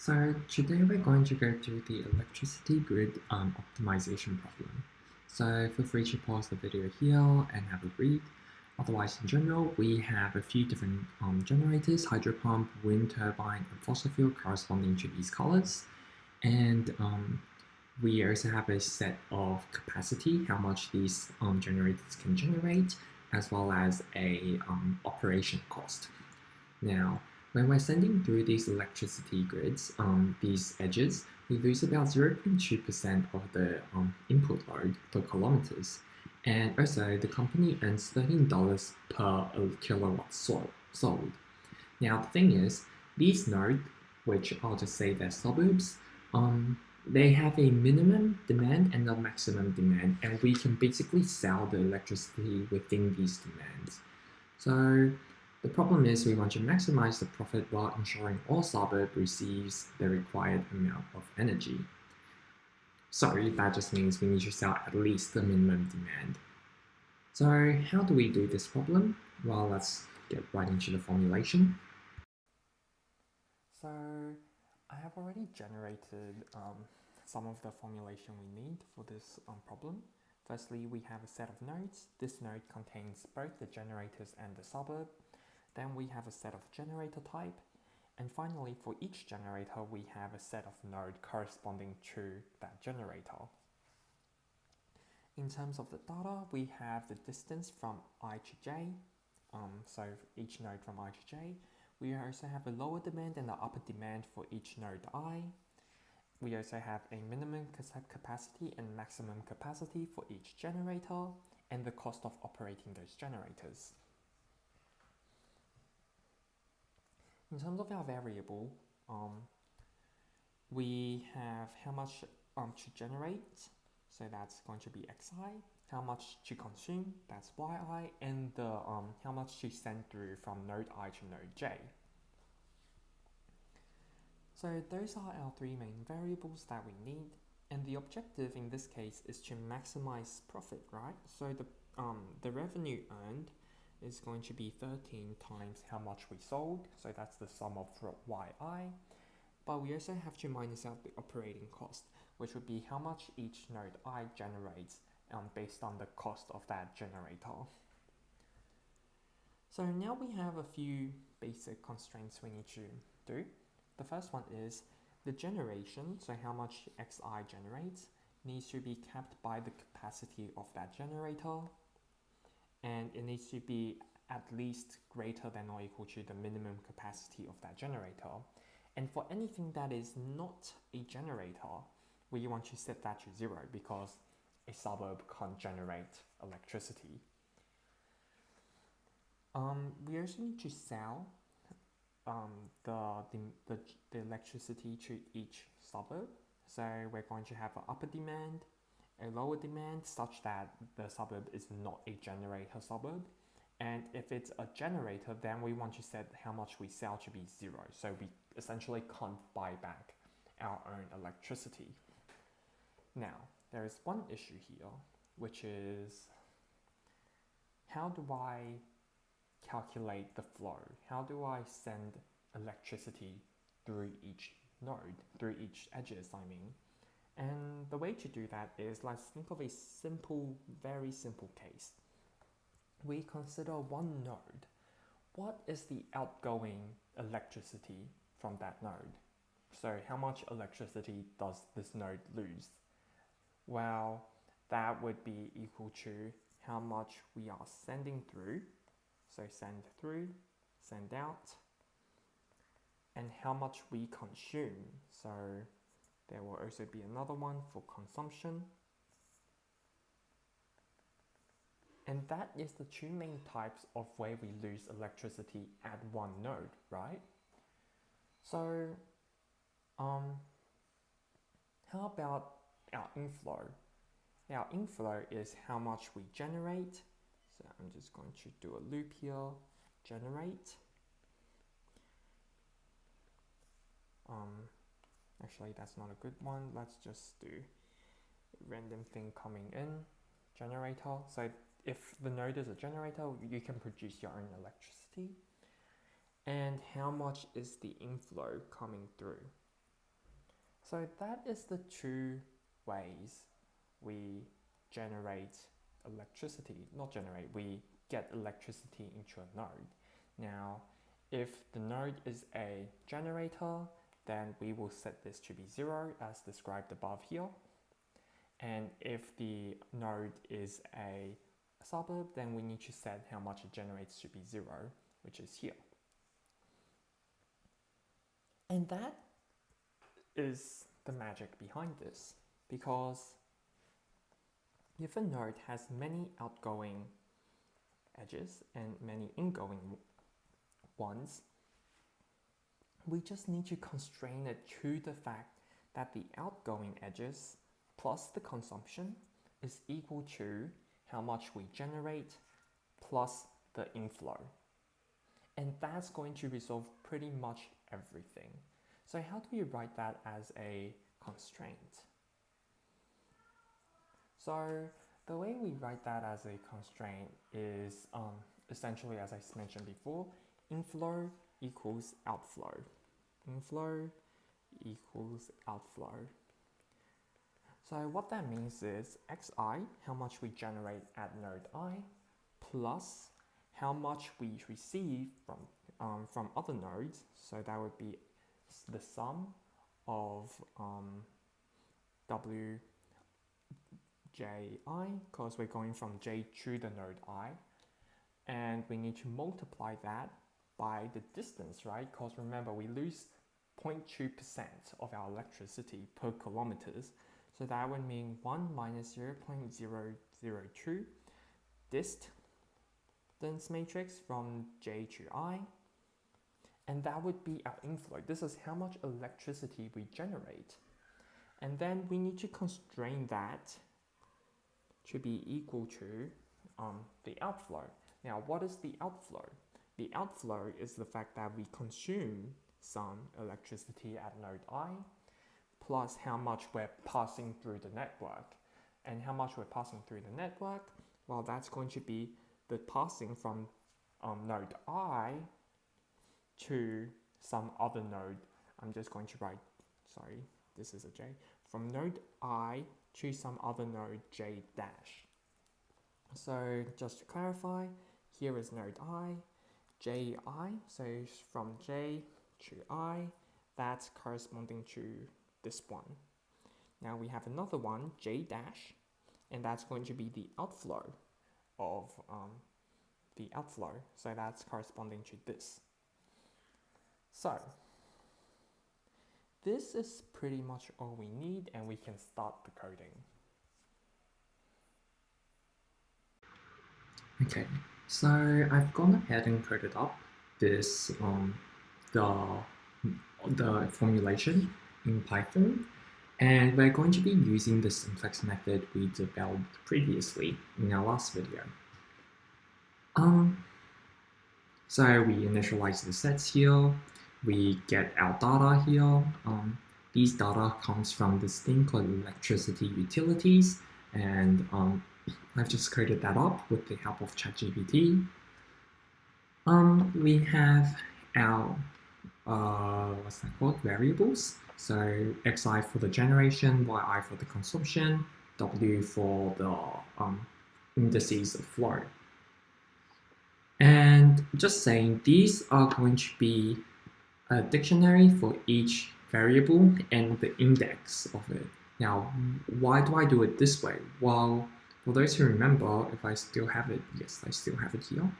So today we're going to go through the electricity grid optimization problem. So feel free to pause the video here and have a read. Otherwise, in general, we have a few different generators, hydro pump, wind turbine, and fossil fuel corresponding to these colors. And we also have a set of capacity, how much these generators can generate, as well as a operation cost. Now, when we're sending through these electricity grids, these edges, we lose about 0.2% of the input load per kilometers. And also, the company earns $13 per kilowatt sold. Now, the thing is, these nodes, which I'll just say they're suburbs, they have a minimum demand and a maximum demand, and we can basically sell the electricity within these demands. So the problem is we want to maximize the profit while ensuring all suburb receives the required amount of energy. Sorry, that just means we need to sell at least the minimum demand. So how do we do this problem? Well, let's get right into the formulation. So I have already generated some of the formulation we need for this problem. Firstly, we have a set of nodes. This node contains both the generators and the suburb. Then we have a set of generator type. And finally, for each generator, we have a set of node corresponding to that generator. In terms of the data, we have the distance from I to j, so each node from I to j. We also have a lower demand and an upper demand for each node I. We also have a minimum capacity and maximum capacity for each generator, and the cost of operating those generators. In terms of our variable, we have how much to generate, so that's going to be xi, how much to consume, that's yi, and the how much to send through from node I to node j. So those are our three main variables that we need, and the objective in this case is to maximize profit, right? So the revenue earned is going to be 13 times how much we sold, so that's the sum of yi. But we also have to minus out the operating cost, which would be how much each node I generates based on the cost of that generator. So now we have a few basic constraints we need to do. The first one is the generation, so how much xi generates, needs to be capped by the capacity of that generator, and it needs to be at least greater than or equal to the minimum capacity of that generator. And for anything that is not a generator, we want to set that to 0 because a suburb can't generate electricity. We also need to sell the electricity to each suburb. So we're going to have an upper demand, a lower demand, such that the suburb is not a generator suburb. And if it's a generator, then we want to set how much we sell to be 0. So we essentially can't buy back our own electricity. Now, there is one issue here, which is how do I calculate the flow? How do I send electricity through each node, through each edges, I mean? And the way to do that is, let's think of a simple, very simple case. We consider one node. What is the outgoing electricity from that node? So how much electricity does this node lose? Well, that would be equal to how much we are sending through. So send through, send out, and how much we consume. So there will also be another one for consumption. And that is the two main types of way we lose electricity at one node, right? So how about our inflow? Our inflow is how much we generate. So I'm just going to do a loop here, generate. Actually, that's not a good one. Let's just do a random thing coming in, generator. So if the node is a generator, you can produce your own electricity. And how much is the inflow coming through? So that is the two ways we generate electricity, not generate, we get electricity into a node. Now, if the node is a generator, then we will set this to be 0 as described above here. And if the node is a suburb, then we need to set how much it generates to be 0, which is here. And that is the magic behind this, because if a node has many outgoing edges and many ingoing ones, we just need to constrain it to the fact that the outgoing edges plus the consumption is equal to how much we generate plus the inflow. And that's going to resolve pretty much everything. So how do we write that as a constraint? So the way we write that as a constraint is essentially, as I mentioned before, inflow equals outflow. Inflow equals outflow. So what that means is xi, how much we generate at node I, plus how much we receive from other nodes. So that would be the sum of wji, because we're going from j to the node I, and we need to multiply that by the distance, right? Because remember, we lose 0.2% of our electricity per kilometers. So that would mean 1 minus 0.002 distance matrix from j to I. And that would be our inflow. This is how much electricity we generate. And then we need to constrain that to be equal to the outflow. Now, what is the outflow? The outflow is the fact that we consume some electricity at node I, plus how much we're passing through the network. And how much we're passing through the network? Well, that's going to be the passing from node I to some other node. I'm just going to write, sorry, this is a J. From node I to some other node J dash. So just to clarify, here is node I, Ji, so from J to I, that's corresponding to this one. Now we have another one, J dash, and that's going to be the outflow of the outflow. So that's corresponding to this. So this is pretty much all we need, and we can start the coding. Okay, so I've gone ahead and coded up this the formulation in Python, and we're going to be using the simplex method we developed previously in our last video. So we initialize the sets here, we get our data here. These data comes from this thing called electricity utilities, and I've just coded that up with the help of ChatGPT. We have our what's that called? Variables. So xi for the generation, yi for the consumption, w for the indices of flow. And just saying, these are going to be a dictionary for each variable and the index of it. Now, why do I do it this way? Well, for those who remember, if I still have it, yes, I still have it here.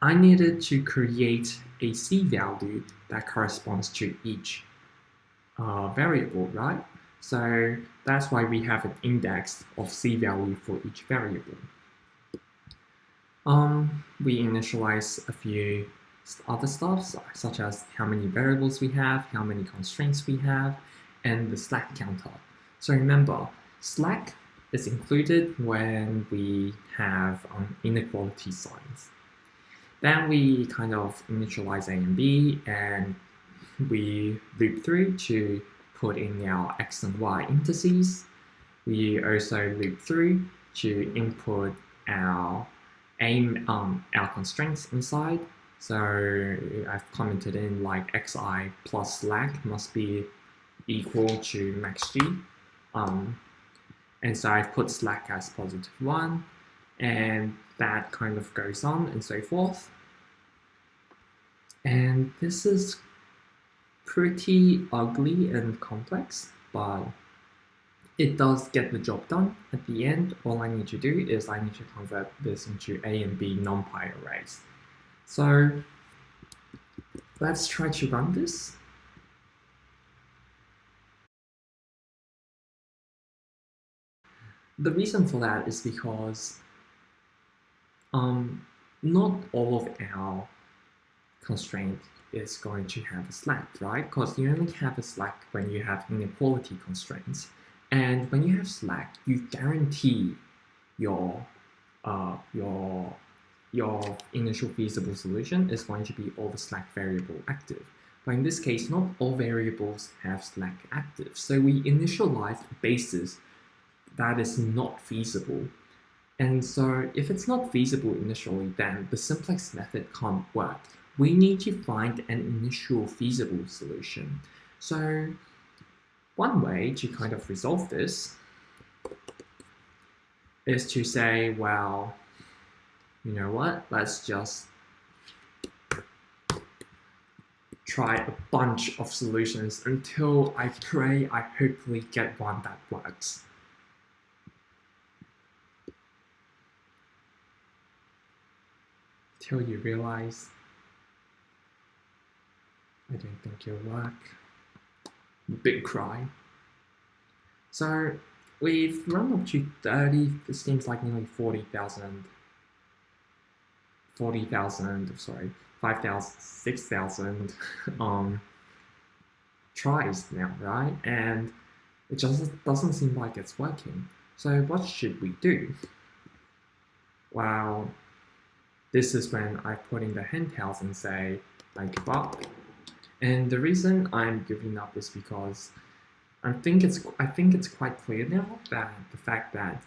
I needed to create a C value that corresponds to each variable, right? So that's why we have an index of C value for each variable. We initialize a few other stuff, such as how many variables we have, how many constraints we have, and the slack counter. So remember, slack is included when we have inequality signs. Then we kind of initialize A and B, and we loop through to put in our X and Y indices. We also loop through to input our constraints inside, So I've commented in like xi plus slack must be equal to max g. And so I've put slack as +1, and that kind of goes on and so forth. And this is pretty ugly and complex, but it does get the job done. At the end, all I need to do is I need to convert this into A and B NumPy arrays. So let's try to run this. The reason for that is because not all of our constraint is going to have a slack, right? Because you only have a slack when you have inequality constraints. And when you have slack, you guarantee your initial feasible solution is going to be all the slack variable active. But in this case, not all variables have slack active. So we initialize a basis that is not feasible. And so if it's not feasible initially, then the simplex method can't work. We need to find an initial feasible solution. So one way to kind of resolve this is to say, well, you know what, let's just try a bunch of solutions until I hopefully get one that works. Till you realize, I don't think it'll work. Big cry. So we've run up to 30, it seems like nearly 40,000, sorry, 5,000, 6,000 tries now, right? And it just doesn't seem like it's working. So what should we do? Well, this is when I put in the handtails and say, I give up. And the reason I'm giving up is because I think it's quite clear now that the fact that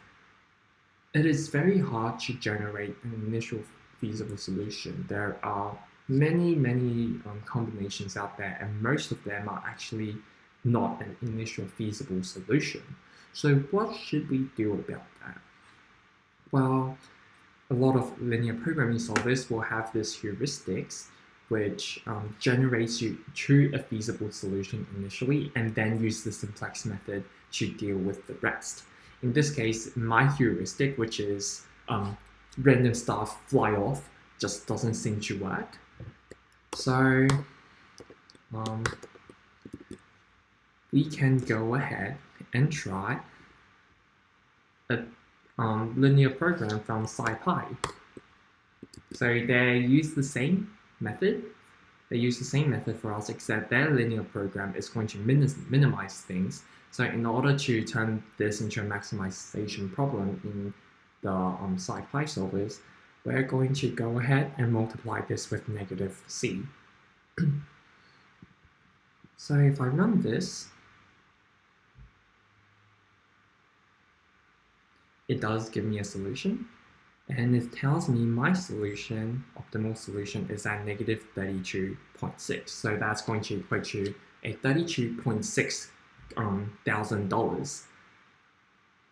it is very hard to generate an initial feasible solution. There are many combinations out there, and most of them are actually not an initial feasible solution. So what should we do about that? Well, a lot of linear programming solvers will have this heuristics which generates you to a feasible solution initially and then use the simplex method to deal with the rest. In this case, my heuristic, which is random stuff fly off, just doesn't seem to work. So we can go ahead and try a linear program from SciPy. So they use the same method. They use the same method for us, except their linear program is going to minimize things. So in order to turn this into a maximization problem in the SciPy solvers, we're going to go ahead and multiply this with -c. So if I run this, it does give me a solution, and it tells me my solution, optimal solution, is at -32.6. So that's going to equate to a $32.6 thousand.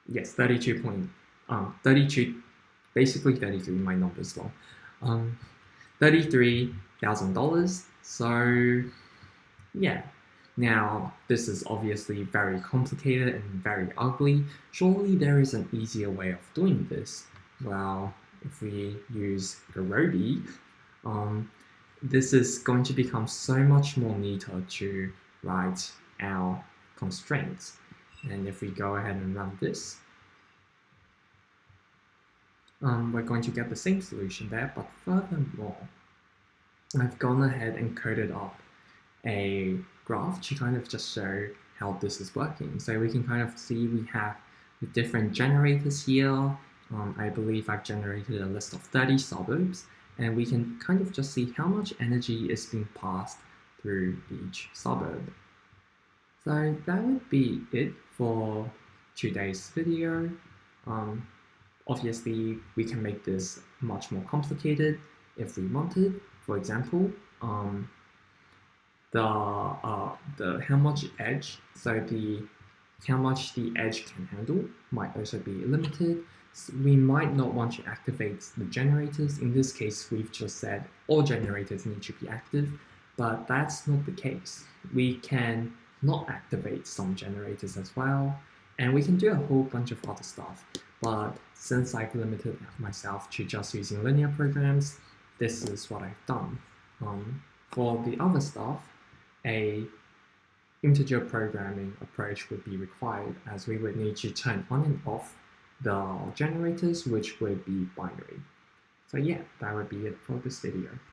Yes, 32, basically 33. My number's long. $33,000. So yeah. Now, this is obviously very complicated and very ugly. Surely there is an easier way of doing this. Well, if we use Garobi, this is going to become so much more neater to write our constraints. And if we go ahead and run this, we're going to get the same solution there, but furthermore, I've gone ahead and coded up a graph to kind of just show how this is working. So we can kind of see we have the different generators here. I believe I've generated a list of 30 suburbs, and we can kind of just see how much energy is being passed through each suburb. So that would be it for today's video. Obviously, we can make this much more complicated if we wanted, For example, the how much edge, so the how much the edge can handle might also be limited. So we might not want to activate the generators. In this case, we've just said all generators need to be active, but that's not the case. We can not activate some generators as well, and we can do a whole bunch of other stuff. But since I've limited myself to just using linear programs, this is what I've done. For the other stuff, a integer programming approach would be required, as we would need to turn on and off the generators, which would be binary. So yeah, that would be it for this video.